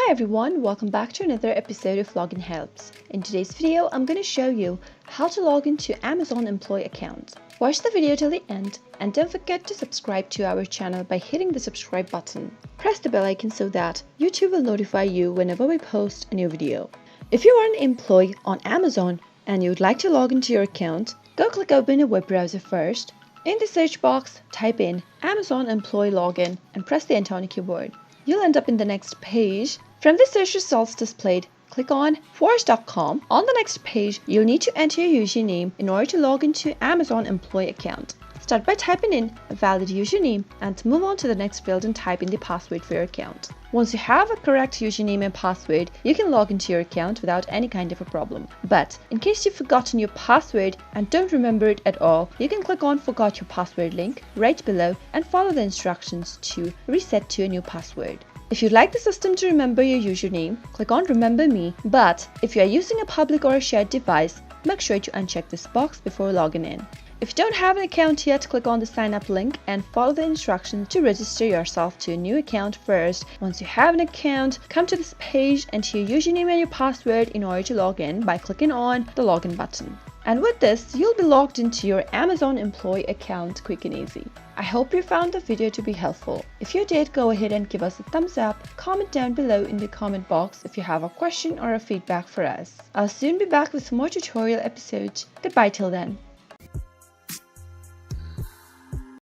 Hi everyone, welcome back to another episode of Login Helps. In today's video, I'm going to show you how to log into Amazon employee account. Watch the video till the end and don't forget to subscribe to our channel by hitting the subscribe button. Press the bell icon so that YouTube will notify you whenever we post a new video. If you are an employee on Amazon and you would like to log into your account, go click open a web browser first. In the search box, type in Amazon employee login and press the enter on the keyboard. You'll end up in the next page. From the search results displayed, click on Force.com. On the next page, you'll need to enter your username in order to log into Amazon employee account. Start by typing in a valid username and move on to the next field and type in the password for your account. Once you have a correct username and password, you can log into your account without any kind of a problem. But in case you've forgotten your password and don't remember it at all, you can click on Forgot Your Password link right below and follow the instructions to reset to a new password. If you'd like the system to remember your username, click on Remember Me, but if you are using a public or a shared device, make sure to uncheck this box before logging in. If you don't have an account yet, click on the sign up link and follow the instructions to register yourself to a new account first. Once you have an account, come to this page, enter your username and your password in order to log in by clicking on the login button. And with this, you'll be logged into your Amazon employee account quick and easy. I hope you found the video to be helpful. If you did, go ahead and give us a thumbs up. Comment down below in the comment box if you have a question or a feedback for us. I'll soon be back with some more tutorial episodes. Goodbye till then.